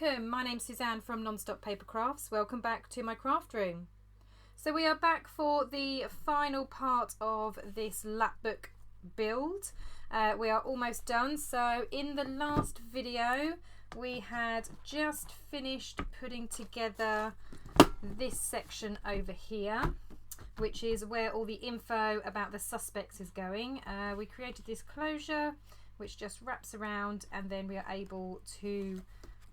Welcome, my name's Suzanne from Non-Stop Papercrafts. Welcome back to my craft room. So we are back for the final part of this Lapbook build. We are almost done. So in the last video we had just finished putting together this section over here, which is where all the info about the suspects is going. We created this closure which just wraps around, and then we are able to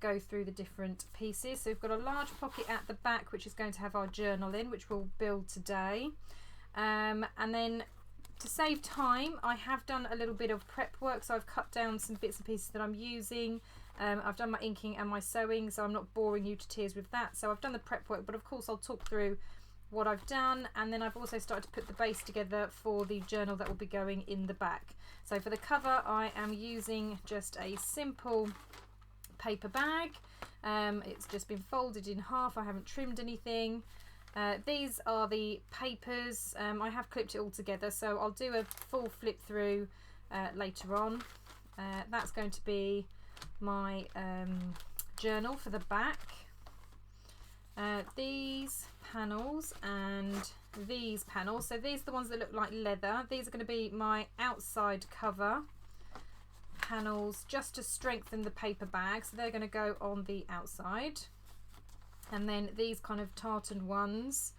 go through the different pieces. So we've got a large pocket at the back which is going to have our journal in, which we'll build today. And then to save time, I have done a little bit of prep work, so I've cut down some bits and pieces that I'm using. I've done my inking and my sewing, so I'm not boring you to tears with that. So I've done the prep work, but of course I'll talk through what I've done, and then I've also started to put the base together for the journal that will be going in the back. So for the cover I am using just a simple paper bag. It's just been folded in half. I haven't trimmed anything. These are the papers. I have clipped it all together, so I'll do a full flip through later on. That's going to be my journal for the back. These panels and these panels, so these are the ones that look like leather. These are going to be my outside cover panels, just to strengthen the paper bag, so they're going to go on the outside. And then these kind of tartan ones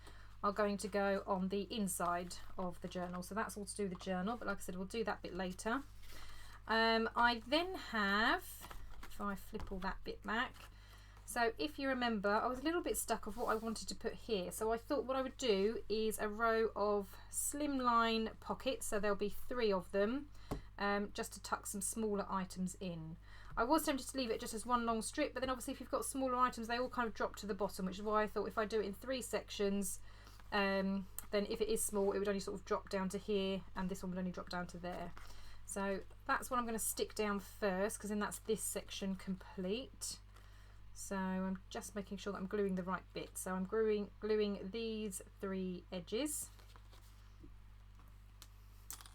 are going to go on the inside of the journal. So that's all to do with the journal, but like I said, we'll do that bit later. I then have, if I flip all that bit back, so if you remember, I was a little bit stuck of what I wanted to put here. So I thought what I would do is a row of slimline pockets, so there'll be 3 of them, just to tuck some smaller items in. I was tempted to leave it just as one long strip, but then obviously if you've got smaller items, they all kind of drop to the bottom, which is why I thought if I do it in 3 sections, then if it is small, it would only sort of drop down to here, and this one would only drop down to there. So that's what I'm going to stick down first, because then that's this section complete. So I'm just making sure that I'm gluing the right bit. So I'm gluing these 3 edges.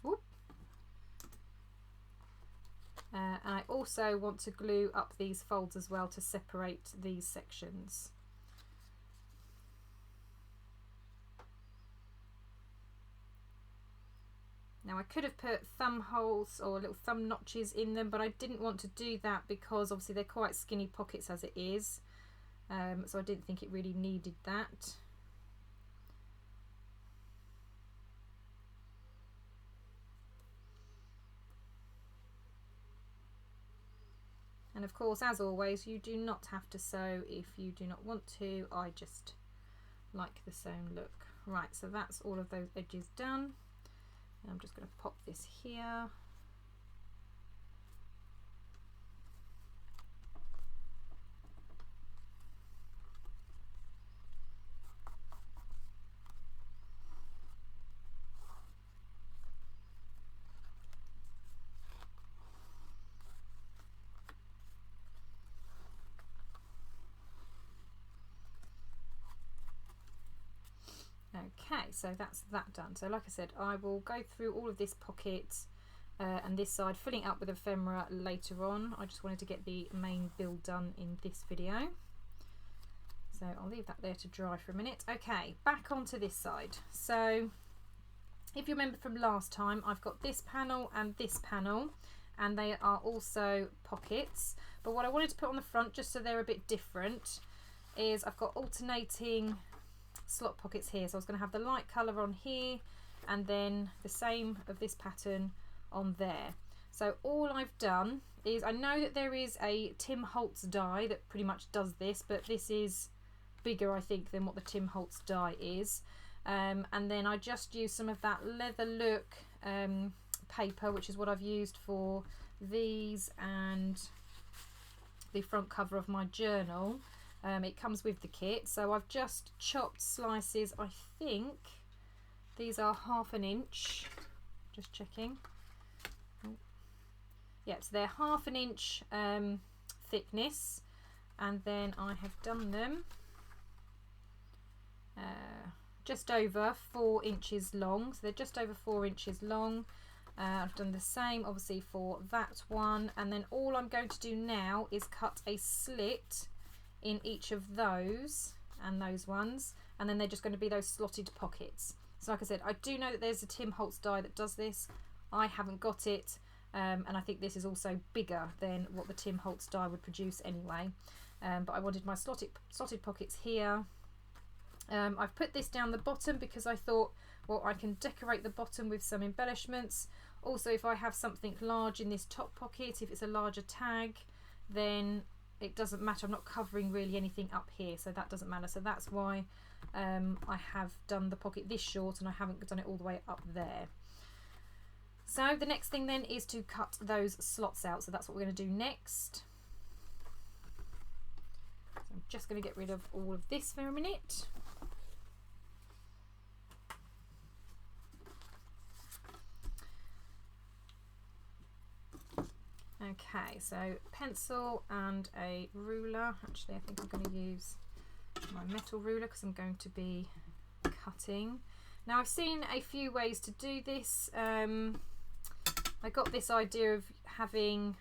Whoop. And I also want to glue up these folds as well to separate these sections. Now I could have put thumb holes or little thumb notches in them, but I didn't want to do that because obviously they're quite skinny pockets as it is. So I didn't think it really needed that. And of course, as always, you do not have to sew if you do not want to. I just like the sewn look. Right, so that's all of those edges done. And I'm just going to pop this here. Okay, so that's that done. So like I said, I will go through all of this pocket and this side, filling up with ephemera later on. I just wanted to get the main build done in this video. So I'll leave that there to dry for a minute. Okay, back onto this side. So if you remember from last time, I've got this panel and this panel, and they are also pockets. But what I wanted to put on the front, just so they're a bit different, is I've got alternating slot pockets here. So I was going to have the light colour on here and then the same of this pattern on there. So all I've done is, I know that there is a Tim Holtz die that pretty much does this, but this is bigger I think than what the Tim Holtz die is. And then I just used some of that leather look paper, which is what I've used for these and the front cover of my journal. It comes with the kit, so I've just chopped slices. I think these are 1/2 inch, just checking. Yeah, so they're 1/2 inch thickness, and then I have done them just over 4 inches long, so they're just over 4 inches long. I've done the same obviously for that one, and then all I'm going to do now is cut a slit in each of those and those ones, and then they're just going to be those slotted pockets. So like I said, I do know that there's a Tim Holtz die that does this. I haven't got it, and I think this is also bigger than what the Tim Holtz die would produce anyway. But I wanted my slotted pockets here. I've put this down the bottom because I thought, well, I can decorate the bottom with some embellishments. Also, if I have something large in this top pocket, if it's a larger tag, then it doesn't matter. I'm not covering really anything up here, so that doesn't matter. So that's why I have done the pocket this short and I haven't done it all the way up there. So the next thing then is to cut those slots out. So that's what we're going to do next. So I'm just going to get rid of all of this for a minute. Okay, so pencil and a ruler. Actually, I think I'm going to use my metal ruler because I'm going to be cutting. Now, I've seen a few ways to do this. I got this idea of having,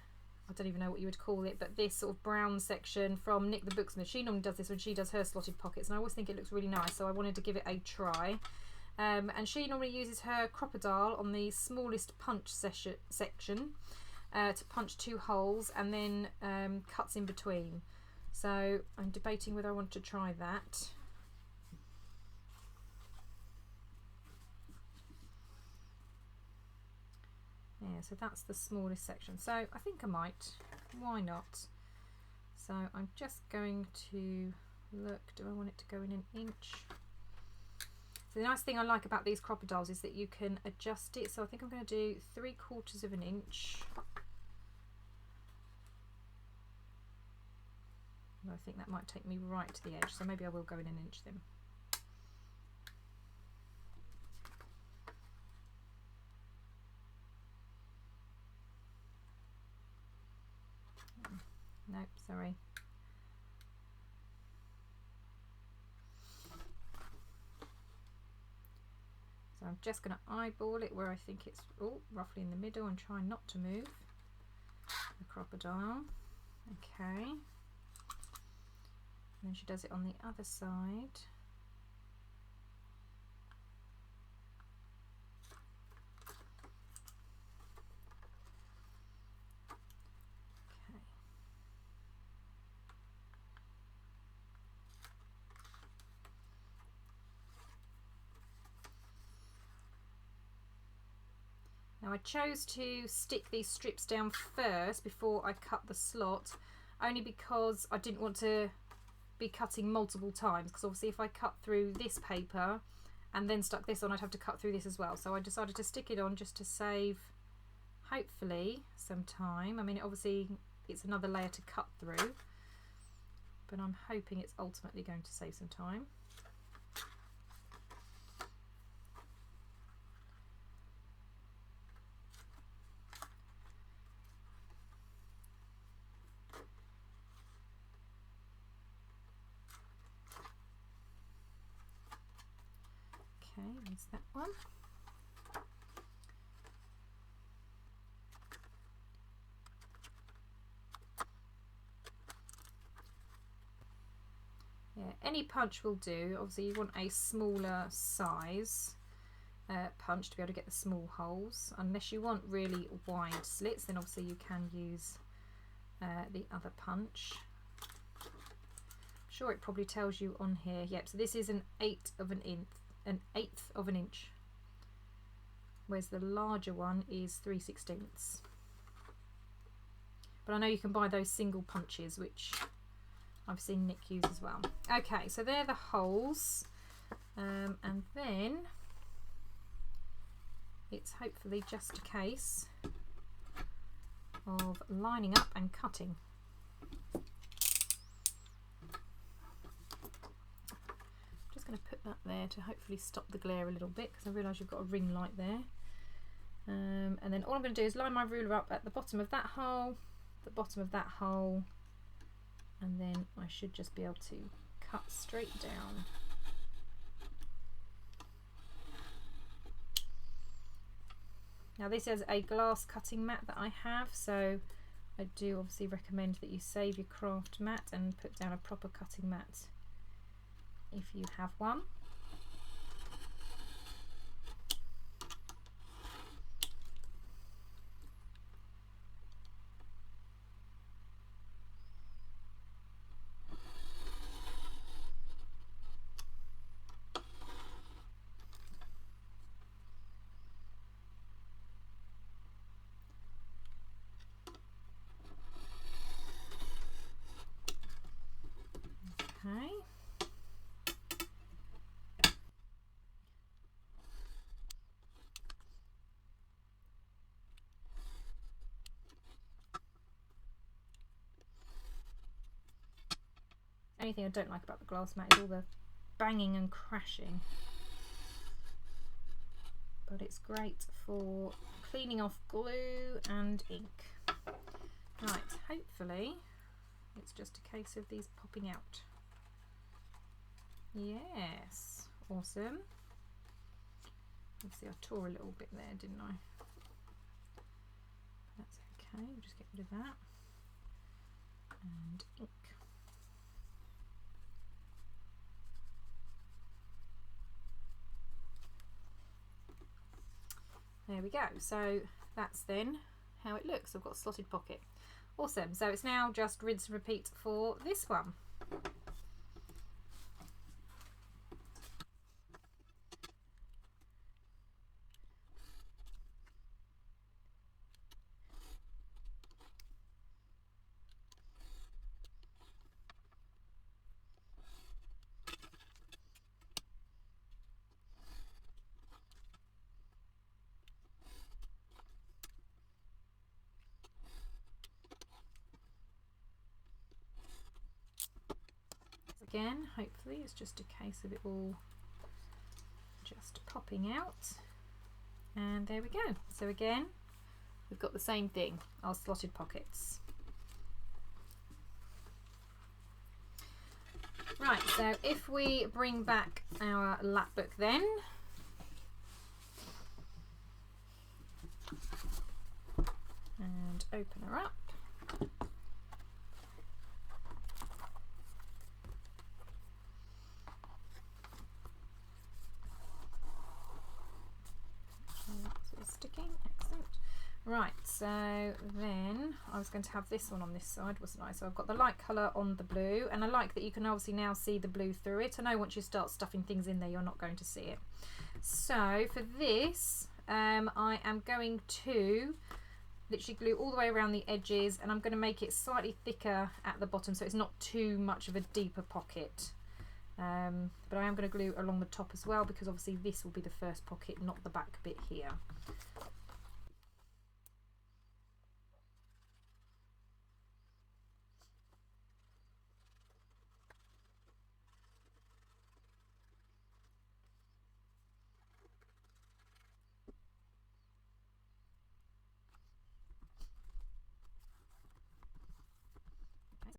I don't even know what you would call it, but this sort of brown section from Nick the Booksmith. She normally does this when she does her slotted pockets, and I always think it looks really nice, so I wanted to give it a try. And she normally uses her crocodile on the smallest punch section to punch 2 holes, and then cuts in between. So I'm debating whether I want to try that. Yeah, so that's the smallest section. So I think I might. Why not? So I'm just going to look. Do I want it to go in an inch? So the nice thing I like about these crocodiles is that you can adjust it. So I think I'm going to do 3/4 of an inch. I think that might take me right to the edge, so maybe I will go in an inch then. Nope, sorry. So I'm just going to eyeball it where I think it's roughly in the middle and try not to move the crocodile. Okay. And then she does it on the other side. Okay. Now I chose to stick these strips down first before I cut the slot, only because I didn't want to be cutting multiple times, because obviously if I cut through this paper and then stuck this on, I'd have to cut through this as well. So I decided to stick it on just to save, hopefully, some time. I mean, obviously it's another layer to cut through, but I'm hoping it's ultimately going to save some time. Okay, there's that one. Yeah, any punch will do. Obviously you want a smaller size punch to be able to get the small holes. Unless you want really wide slits, then obviously you can use the other punch. I'm sure it probably tells you on here. Yep, so this is an 1/8 of an inch, whereas the larger one is 3/16. But I know you can buy those single punches, which I've seen Nick use as well. Okay, so they're the holes, and then it's hopefully just a case of lining up and cutting. Going to put that there to hopefully stop the glare a little bit, because I realise you've got a ring light there, and then all I'm going to do is line my ruler up at the bottom of that hole, the bottom of that hole, and then I should just be able to cut straight down. Now this is a glass cutting mat that I have, so I do obviously recommend that you save your craft mat and put down a proper cutting mat if you have one. Okay. Anything I don't like about the glass mat is all the banging and crashing. But it's great for cleaning off glue and ink. Right, hopefully it's just a case of these popping out. Yes, awesome. Obviously I tore a little bit there, didn't I? That's okay, we'll just get rid of that. And ink. There we go. So that's then how it looks. I've got a slotted pocket. Awesome. So it's now just rinse and repeat for this one. Again, hopefully it's just a case of it all just popping out, and there we go. So again, we've got the same thing, our slotted pockets. Right, so if we bring back our Lapbook then, and open her up. Sticking, excellent. Right, so then I was going to have this one on this side, wasn't I? So I've got the light colour on the blue, and I like that you can obviously now see the blue through it. I know once you start stuffing things in there you're not going to see it. So for this I am going to literally glue all the way around the edges, and I'm going to make it slightly thicker at the bottom so it's not too much of a deeper pocket. But I am going to glue along the top as well, because obviously this will be the first pocket, not the back bit here.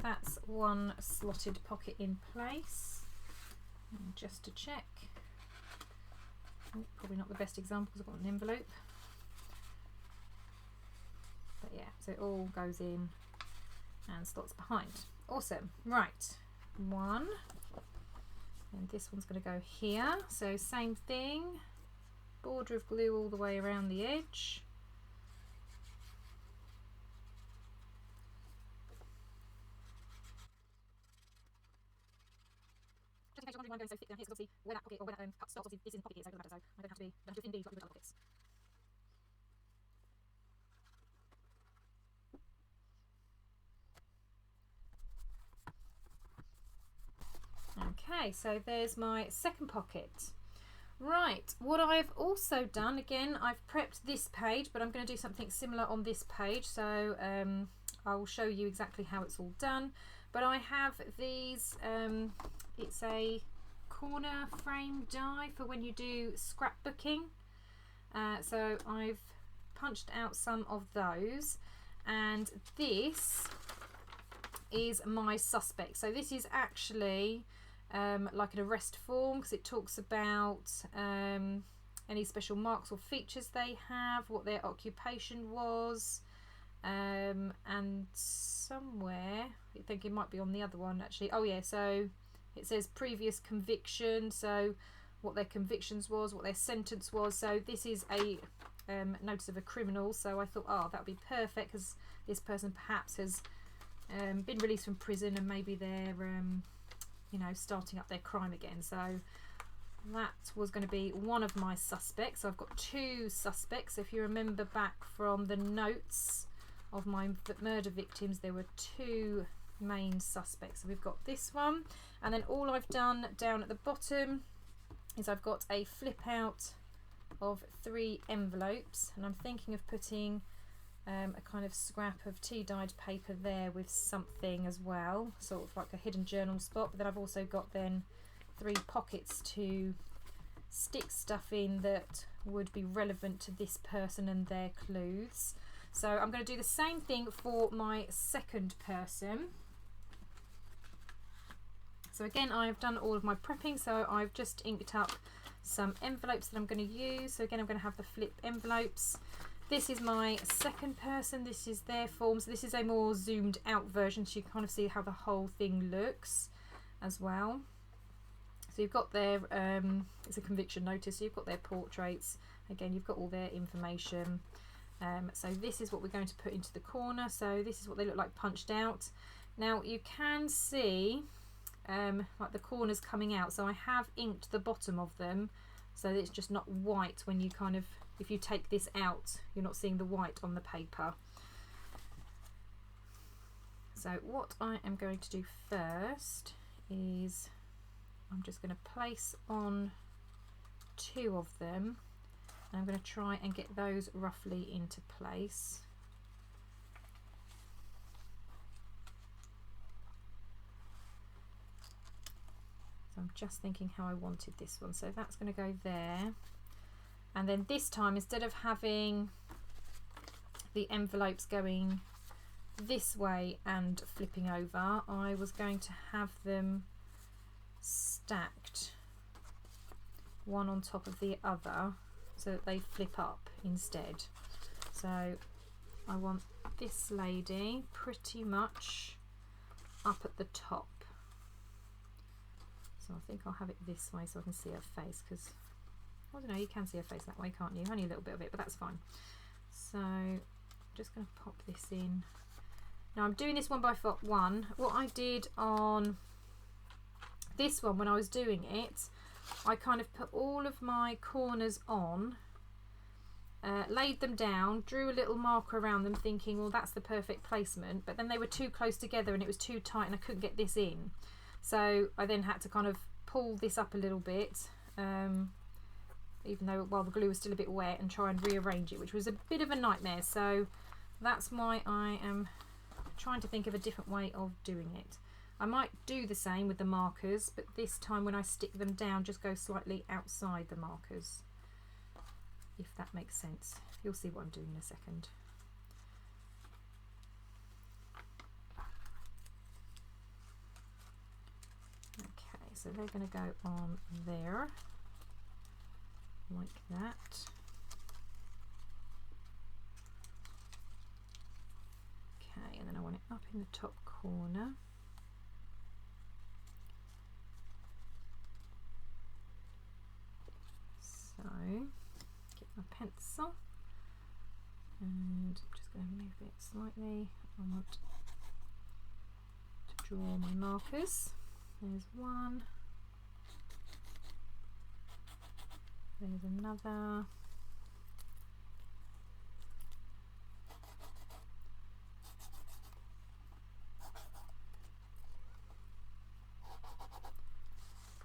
That's one slotted pocket in place. And just to check, probably not the best example because I've got an envelope, but yeah, so it all goes in and slots behind. Awesome. Right, one, and this one's going to go here, so same thing, border of glue all the way around the edge. Just in case you're wondering why I'm going so thick down here, because obviously where that pocket or where that cut starts, obviously this is the pocket here, so it doesn't matter. So I don't have to thin these like with other pockets. Okay, so there's my second pocket. Right, what I've also done, again, I've prepped this page, but I'm going to do something similar on this page, so I will show you exactly how it's all done. But I have these, it's a corner frame die for when you do scrapbooking. So I've punched out some of those, and this is my suspect. So this is actually like an arrest form, because it talks about any special marks or features they have, what their occupation was, and somewhere I think it might be on the other one actually. Oh yeah, so it says previous conviction, so what their convictions was, what their sentence was. So this is a notice of a criminal, so I thought, oh, that would be perfect because this person perhaps has been released from prison and maybe they're you know, starting up their crime again. So that was going to be one of my suspects. So I've got two suspects. If you remember back from the notes of my murder victims, there were two main suspects. So we've got this one, and then all I've done down at the bottom is I've got a flip out of 3 envelopes, and I'm thinking of putting a kind of scrap of tea dyed paper there with something as well, sort of like a hidden journal spot. But then I've also got then 3 pockets to stick stuff in that would be relevant to this person and their clothes. So I'm going to do the same thing for my second person. So again, I've done all of my prepping, so I've just inked up some envelopes that I'm going to use. So again, I'm going to have the flip envelopes. This is my second person, this is their form. So this is a more zoomed out version, so you can kind of see how the whole thing looks as well. So you've got their, it's a conviction notice, so you've got their portraits. Again, you've got all their information. So this is what we're going to put into the corner. So this is what they look like punched out. Now you can see like the corners coming out, so I have inked the bottom of them so that it's just not white when you kind of, if you take this out, you're not seeing the white on the paper. So what I am going to do first is I'm just going to place on 2 of them, and I'm going to try and get those roughly into place. So I'm just thinking how I wanted this one. So that's going to go there. And then this time, instead of having the envelopes going this way and flipping over, I was going to have them stacked one on top of the other so that they flip up instead. So I want this lady pretty much up at the top. So I think I'll have it this way so I can see her face, because I don't know, you can see her face that way, can't you? Only a little bit of it, but that's fine. So I'm just going to pop this in. Now I'm doing this one by one. What I did on this one when I was doing it, I kind of put all of my corners on, laid them down, drew a little marker around them thinking, well, that's the perfect placement, but then they were too close together and it was too tight and I couldn't get this in. So I then had to kind of pull this up a little bit, even though while the glue was still a bit wet, and try and rearrange it, which was a bit of a nightmare. So that's why I am trying to think of a different way of doing it. I might do the same with the markers, but this time when I stick them down, just go slightly outside the markers, if that makes sense. You'll see what I'm doing in a second. Okay, so they're going to go on there, like that. Okay, and then I want it up in the top corner. So, get my pencil, and I'm just going to move it slightly. I want to draw my markers. There's one, there's another,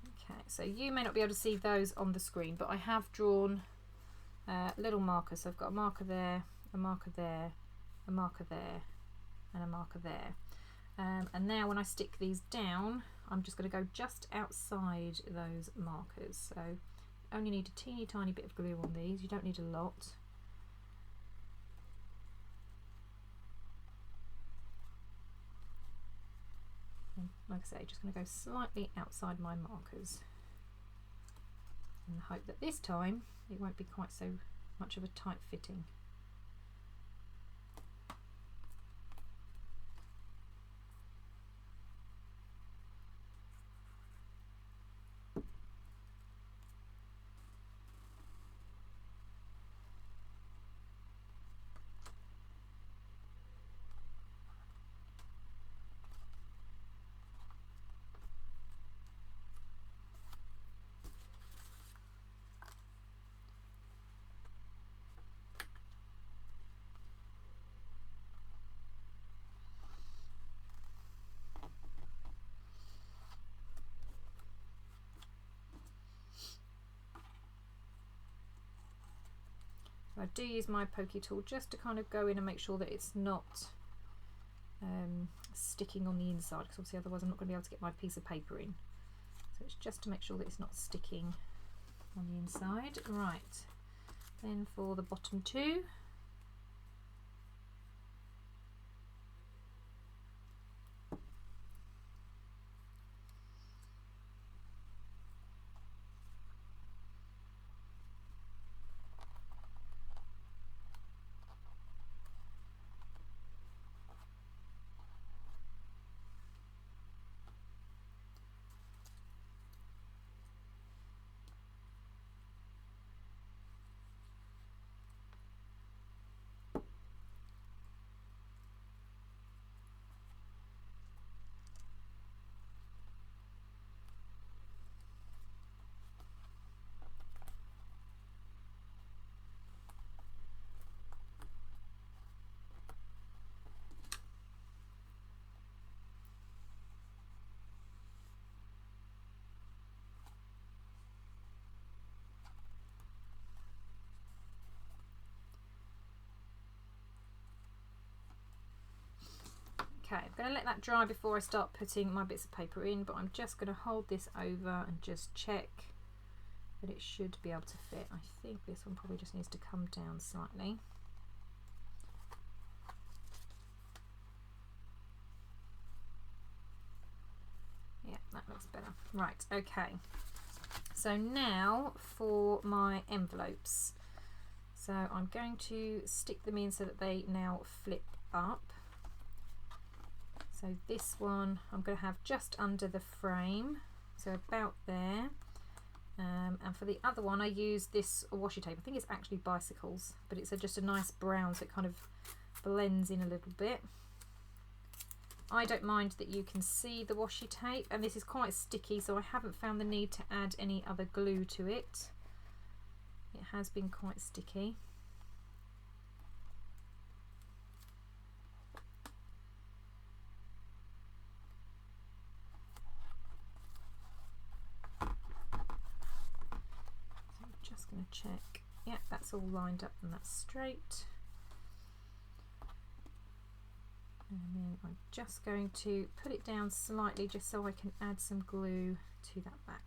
okay, so you may not be able to see those on the screen, but I have drawn little markers. So I've got a marker there, a marker there, a marker there, and a marker there. And now when I stick these down, I'm just going to go just outside those markers. So you only need a teeny tiny bit of glue on these, you don't need a lot. And like I say, just going to go slightly outside my markers, and hope that this time it won't be quite so much of a tight fitting. I do use my pokey tool just to kind of go in and make sure that it's not sticking on the inside, because obviously otherwise I'm not going to be able to get my piece of paper in. So it's just to make sure that it's not sticking on the inside. Right, then for the bottom two, okay, I'm going to let that dry before I start putting my bits of paper in, but I'm just going to hold this over and just check that it should be able to fit. I think this one probably just needs to come down slightly. Yeah, that looks better. Right, okay. So now for my envelopes. So I'm going to stick them in so that they now flip up. So this one I'm going to have just under the frame, so about there. And for the other one I use this washi tape. I think it's actually Bicycles, but it's just a nice brown, so it kind of blends in a little bit. I don't mind that you can see the washi tape, and this is quite sticky, so I haven't found the need to add any other glue to it. It has been quite sticky. So I'm just going to check. Yeah, that's all lined up and that's straight. And then I'm just going to put it down slightly just so I can add some glue to that back.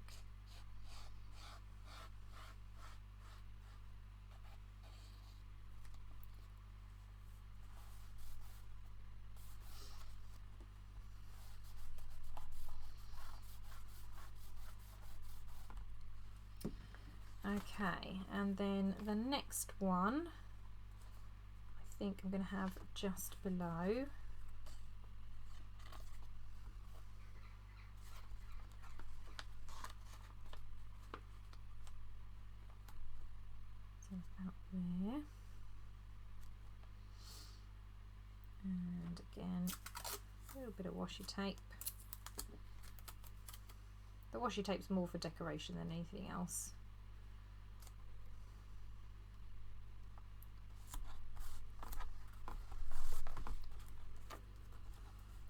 Okay, and then the next one I think I'm going to have just below. So about there. And again, a little bit of washi tape. The washi tape's more for decoration than anything else.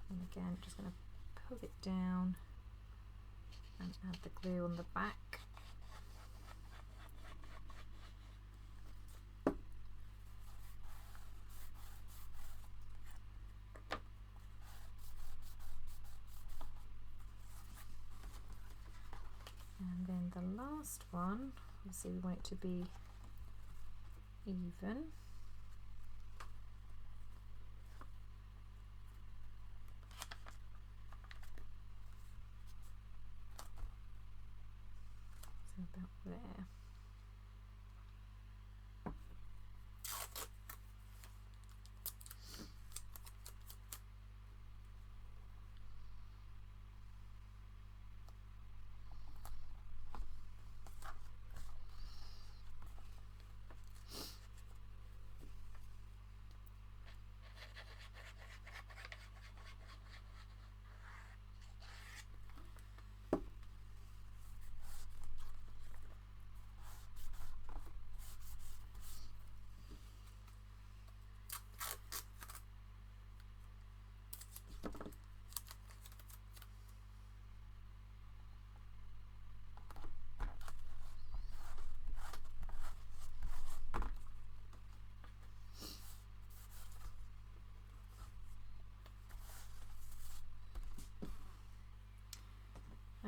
And again, just going to pull it down and add the glue on the back. And then the last one, obviously we want it to be even. So about there.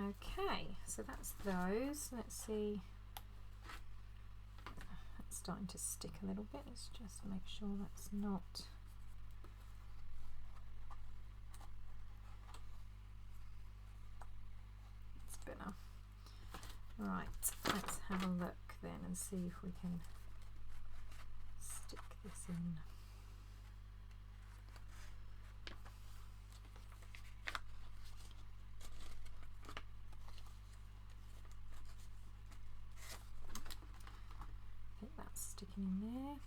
Okay, so that's those. Let's see. That's starting to stick a little bit. Let's just make sure that's not. It's better. Right, let's have a look then and see if we can stick this in. I think that's sticking in there.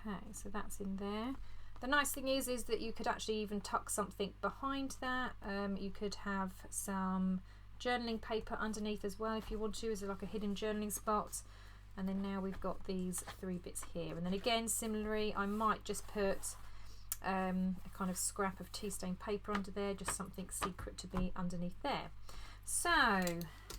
Okay, so that's in there. The nice thing is that you could actually even tuck something behind that. You could have some journaling paper underneath as well if you want to, as like a hidden journaling spot. And then now we've got these 3 bits here. And then again, similarly, I might just put a kind of scrap of tea stain paper under there, just something secret to be underneath there. So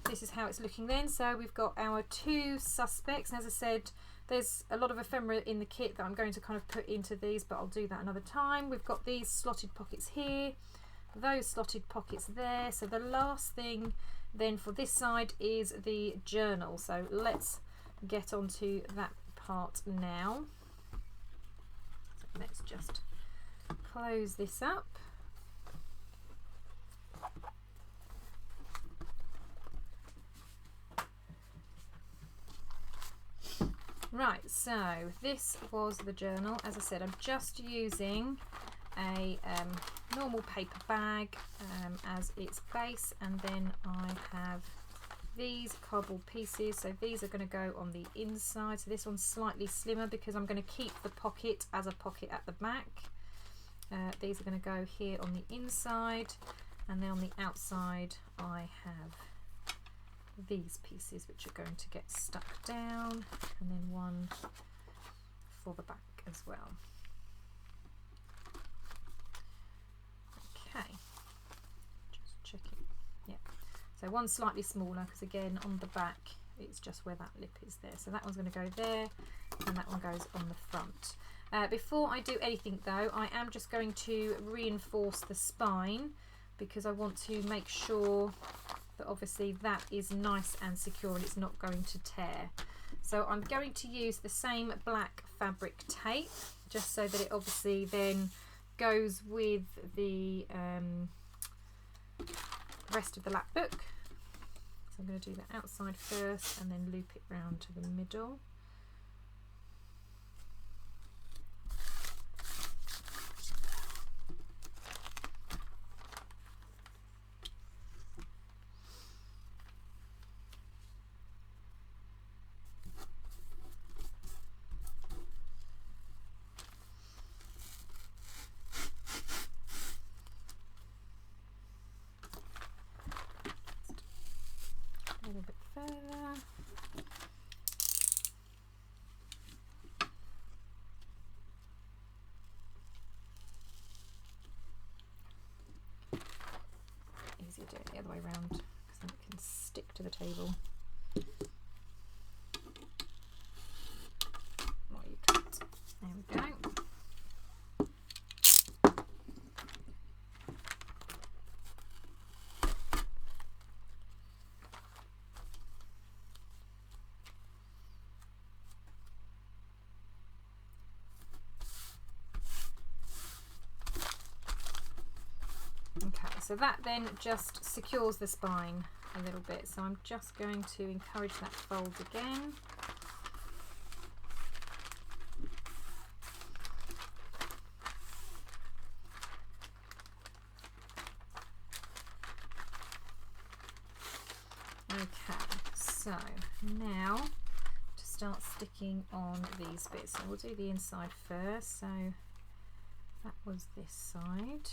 this is how it's looking then. So we've got our 2 suspects, and as I said, there's a lot of ephemera in the kit that I'm going to kind of put into these, but I'll do that another time. We've got these slotted pockets here, those slotted pockets there. So the last thing then for this side is the journal. So let's get onto that part now. So let's just close this up. Right, so this was the journal. As I said, I'm just using a normal paper bag as its base, and then I have these cardboard pieces. So these are going to go on the inside. So this one's slightly slimmer because I'm going to keep the pocket as a pocket at the back. These are going to go here on the inside, and then on the outside I have these pieces which are going to get stuck down, and then one for the back as well. Okay, just checking. Yeah, so one slightly smaller because again on the back it's just where that lip is there. So that one's going to go there, and that one goes on the front. Before I do anything though, I am just going to reinforce the spine because I want to make sure that obviously that is nice and secure and it's not going to tear. So I'm going to use the same black fabric tape just so that it obviously then goes with the rest of the lap book. So I'm going to do the outside first and then loop it round to the middle. A little bit further. Easier doing it the other way around because then it can stick to the table. What you cut. There we go. Okay, so that then just secures the spine a little bit. So I'm just going to encourage that fold again. Okay, so now to start sticking on these bits. So we'll do the inside first. So that was this side.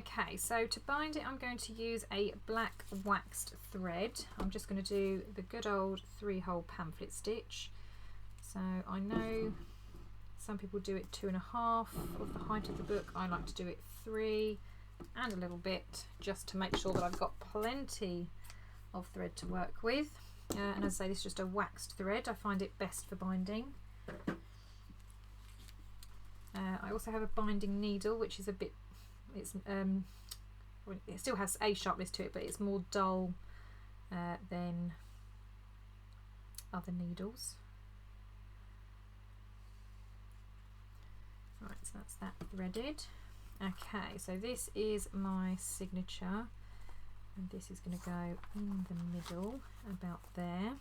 Okay, so to bind it I'm going to use a black waxed thread. I'm just going to do the good old 3-hole pamphlet stitch. So I know some people do it 2.5 of the height of the book. I like to do it 3 and a little bit, just to make sure that I've got plenty of thread to work with. And as I say, this is just a waxed thread. I find it best for binding. I also have a binding needle, which is a bit, it still has a sharpness to it, but it's more dull than other needles. Right, so that's that threaded. Okay, so this is my signature, and this is going to go in the middle about there.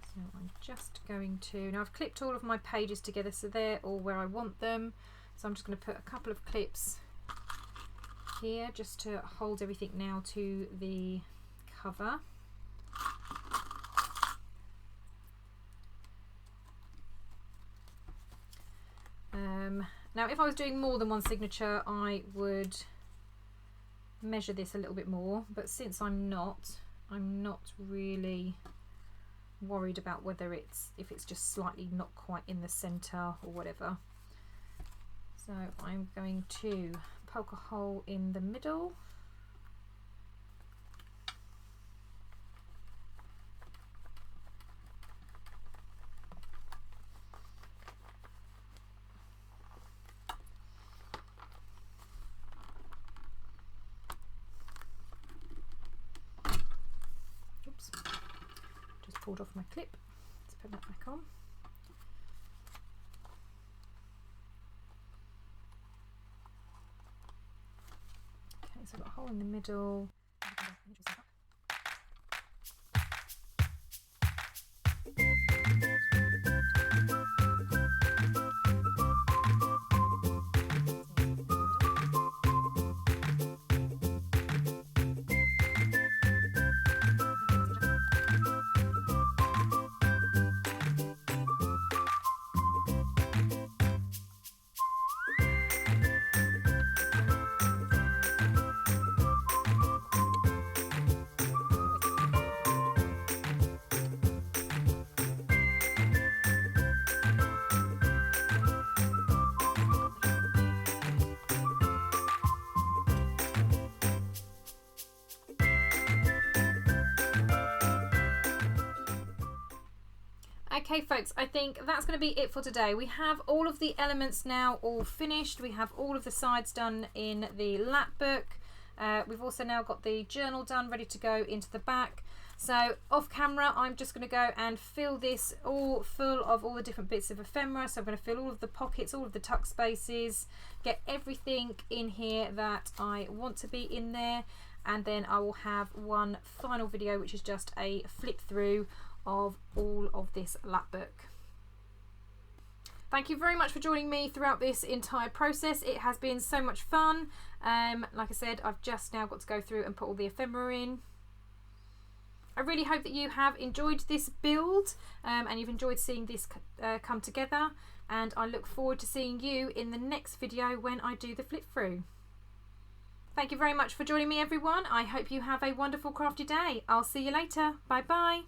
So I'm just going to, now I've clipped all of my pages together so they're all where I want them. So I'm just going to put a couple of clips here just to hold everything now to the cover. Now if I was doing more than one signature I would measure this a little bit more, but since I'm not really worried about whether if it's just slightly not quite in the center or whatever. So I'm going to poke a hole in the middle. Oops, just pulled off my clip. Let's put that back on. Okay, so I've got a hole in the middle. Okay folks, I think that's going to be it for today. We have all of the elements now all finished. We have all of the sides done in the Lapbook. We've also now got the journal done, ready to go into the back. So off camera, I'm just going to go and fill this all full of all the different bits of ephemera. So I'm going to fill all of the pockets, all of the tuck spaces, get everything in here that I want to be in there. And then I will have one final video, which is just a flip through of all of this Lapbook. Thank you very much for joining me throughout this entire process. It has been so much fun. Like I said, I've just now got to go through and put all the ephemera in. I really hope that you have enjoyed this build and you've enjoyed seeing this come together, and I look forward to seeing you in the next video when I do the flip through. Thank you very much for joining me, everyone. I hope you have a wonderful crafty day. I'll see you later. Bye bye.